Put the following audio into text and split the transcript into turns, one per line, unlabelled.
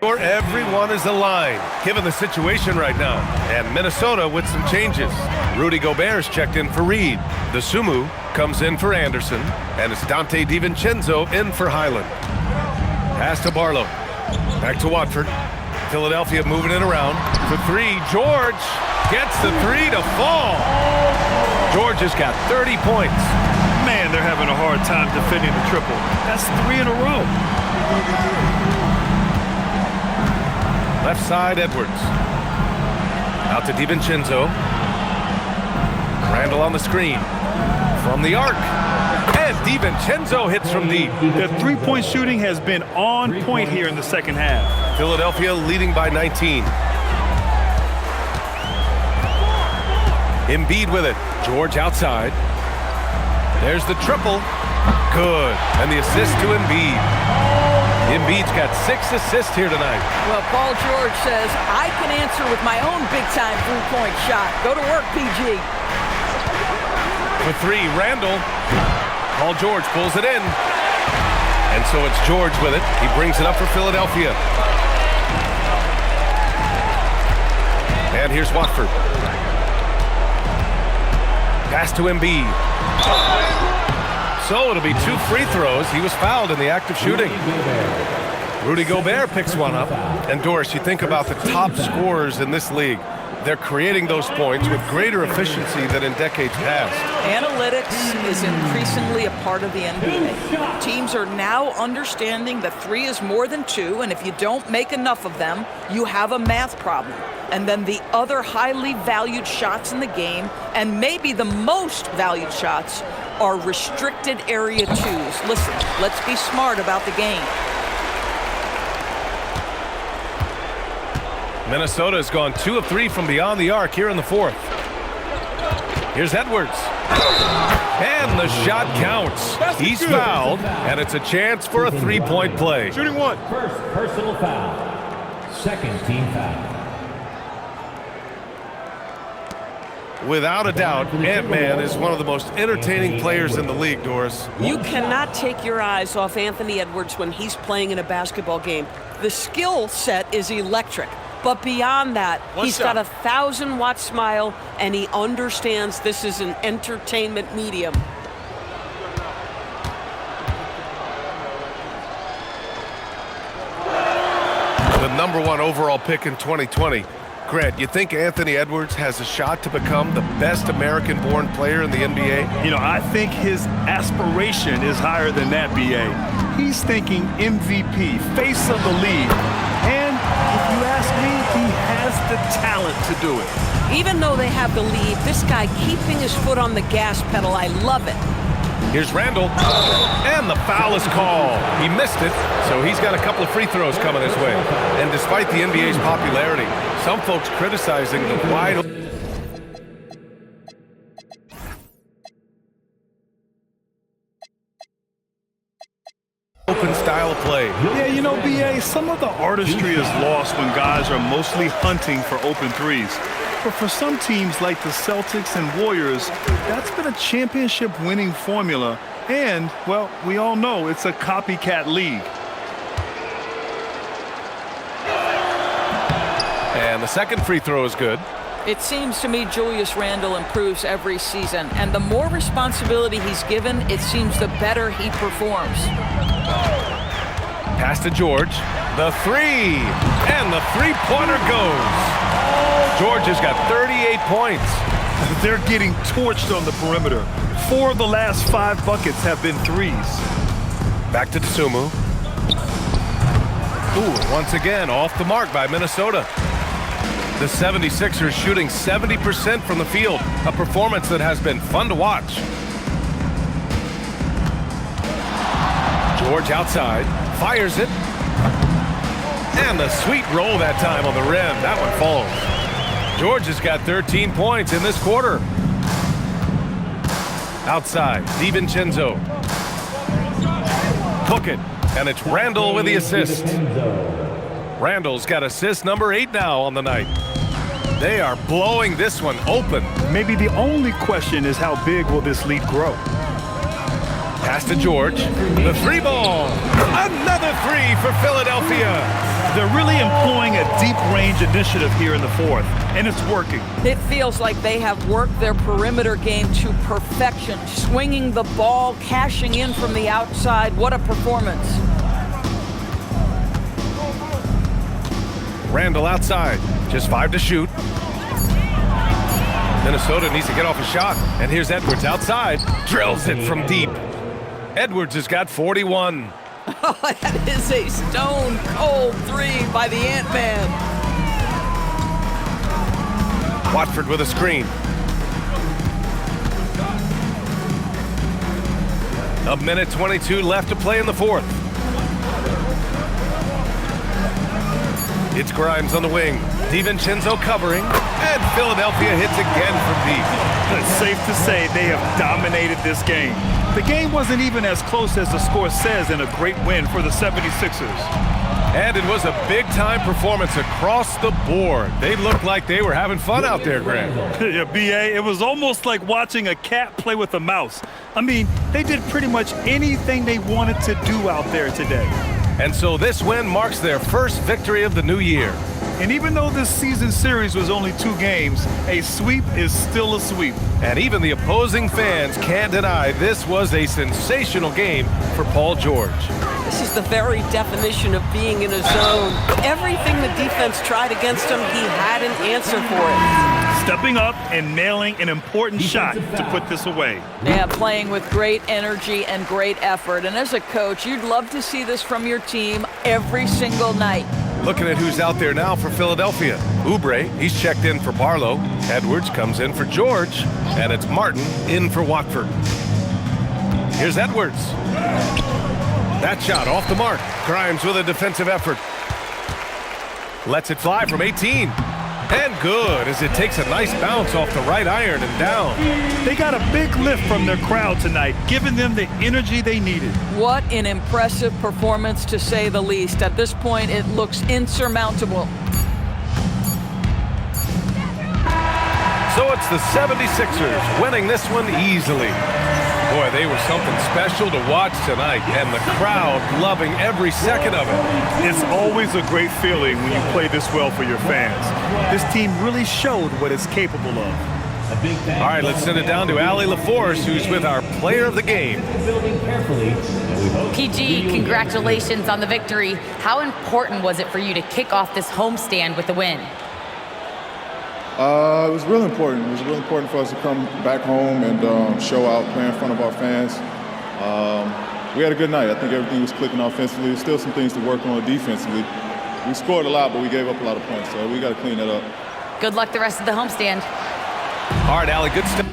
Or everyone is aligned, given the situation right now. And Minnesota with some changes. Rudy Gobert's checked in for Reed. The Sumu comes in for Anderson. And it's Dante DiVincenzo in for Highland. Pass to Barlow. Back to Watford. Philadelphia moving it around. For three, George gets the three to fall. George has got 30 points.
Man, they're having a hard time defending the triple. That's 3 in a row.
Left side, Edwards. Out to DiVincenzo. Randall on the screen. From the arc. And DiVincenzo hits from deep.
Their three-point shooting has been on point here in the second half.
Philadelphia leading by 19. Embiid with it. George outside. There's the triple. Good. And the assist to Embiid. Embiid's got 6 assists here tonight.
Well, Paul George says, I can answer with my own big-time three-point shot. Go to work, PG.
For three, Randall. Paul George pulls it in. And so it's George with it. He brings it up for Philadelphia. And here's Watford. Pass to Embiid. So it'll be 2 free throws. He was fouled in the act of shooting. Rudy Gobert picks one up. And Doris, you think about the top scorers in this league. They're creating those points with greater efficiency than in decades past.
Analytics is increasingly a part of the NBA. Teams are now understanding that 3 is more than 2, and if you don't make enough of them, you have a math problem. And then the other highly valued shots in the game, and maybe the most valued shots, are restricted area 2s. Listen, let's be smart about the game.
Minnesota has gone 2 of 3 from beyond the arc here in the fourth. Here's Edwards. And the shot counts. He's fouled, and it's a chance for a three-point play.
Shooting one.
First personal foul. Second team foul.
Without a doubt, Ant-Man is one of the most entertaining players in the league, Doris.
You cannot take your eyes off Anthony Edwards when he's playing in a basketball game. The skill set is electric. But beyond that, he's got a 1,000-watt smile, and he understands this is an entertainment medium.
The #1 overall pick in 2020. Grant, you think Anthony Edwards has a shot to become the best American-born player in the NBA?
You know, I think his aspiration is higher than that, B.A. He's thinking MVP, face of the league. And if you ask me, he has the talent to do it.
Even though they have the lead, this guy keeping his foot on the gas pedal, I love it.
Here's Randall, and the foul is called. He missed it, so he's got a couple of free throws coming his way. And despite the NBA's popularity, some folks criticizing the wide open style of play.
Yeah, you know, B.A., some of the artistry is lost when guys are mostly hunting for open threes. But for some teams like the Celtics and Warriors, that's been a championship-winning formula. And, well, we all know it's a copycat league.
And the second free throw is good.
It seems to me Julius Randle improves every season, and the more responsibility he's given, it seems the better he performs.
Pass to George. The three. And the three-pointer goes. George has got 38 points.
They're getting torched on the perimeter. 4 of the last 5 buckets have been threes.
Back to Tsumu. Ooh, once again, off the mark by Minnesota. The 76ers shooting 70% from the field, a performance that has been fun to watch. George outside, fires it. And the sweet roll that time on the rim. That one falls. George has got 13 points in this quarter. Outside, DiVincenzo. Took it, and it's Randall with the assist. Randall's got assist number 8 now on the night. They are blowing this one open.
Maybe the only question is how big will this lead grow?
Pass to George. The three ball. Another three for Philadelphia.
They're really employing a deep range initiative here in the fourth, and it's working.
It feels like they have worked their perimeter game to perfection, swinging the ball, cashing in from the outside. What a performance.
Randall outside. Just 5 to shoot. Minnesota needs to get off a shot. And here's Edwards outside. Drills it from deep. Edwards has got 41.
Oh, that is a stone-cold three by the Ant-Man.
Watford with a screen. A minute 22 left to play in the fourth. It's Grimes on the wing. DiVincenzo covering. And Philadelphia hits again from deep.
It's safe to say they have dominated this game. The game wasn't even as close as the score says in a great win for the 76ers.
And it was a big-time performance across the board. They looked like they were having fun out there, Grant.
Yeah, B.A., it was almost like watching a cat play with a mouse. I mean, they did pretty much anything they wanted to do out there today.
And so this win marks their first victory of the new year.
And even though this season series was only 2 games, a sweep is still a sweep.
And even the opposing fans can't deny this was a sensational game for Paul George.
This is the very definition of being in a zone. Everything the defense tried against him, he had an answer for it.
Stepping up and nailing an important shot to put this away.
Yeah, playing with great energy and great effort. And as a coach, you'd love to see this from your team every single night.
Looking at who's out there now for Philadelphia. Oubre, he's checked in for Barlow. Edwards comes in for George. And it's Martin in for Watford. Here's Edwards. That shot off the mark. Grimes with a defensive effort. Lets it fly from 18. And good, as it takes a nice bounce off the right iron and down.
They got a big lift from their crowd tonight, giving them the energy they needed.
What an impressive performance, to say the least. At this point, it looks insurmountable.
So it's the 76ers winning this one easily. Boy, they were something special to watch tonight, and the crowd loving every second of it.
It's always a great feeling when you play this well for your fans. This team really showed what it's capable of.
All right, let's send it down to Allie LaForce, who's with our player of the game.
PG, congratulations on the victory. How important was it for you to kick off this homestand with a win?
It was really important. It was really important for us to come back home and show out, play in front of our fans. We had a good night. I think everything was clicking offensively. There's still some things to work on defensively. We scored a lot, but we gave up a lot of points, so we got to clean that up.
Good luck the rest of the homestand.
All right, Allie, good stuff.